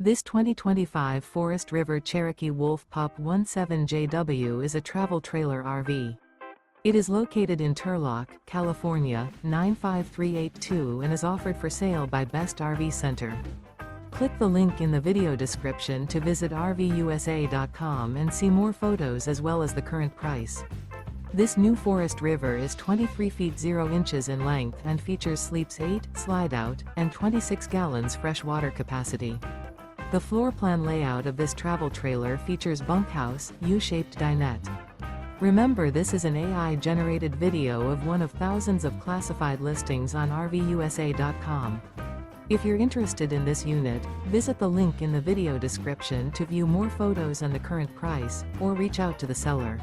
This 2025 Forest River Cherokee Wolf Pup 17JW is a travel trailer RV. It is located in Turlock, California, 95382 and is offered for sale by Best RV Center. Click the link in the video description to visit RVUSA.com and see more photos as well as the current price. This new Forest River is 23 feet 0 inches in length and features sleeps 8, Slideout, and 26 gallons fresh water capacity. The floor plan layout of this travel trailer features bunkhouse, U-shaped dinette. Remember, this is an AI-generated video of one of thousands of classified listings on RVUSA.com. If you're interested in this unit, visit the link in the video description to view more photos and the current price, or reach out to the seller.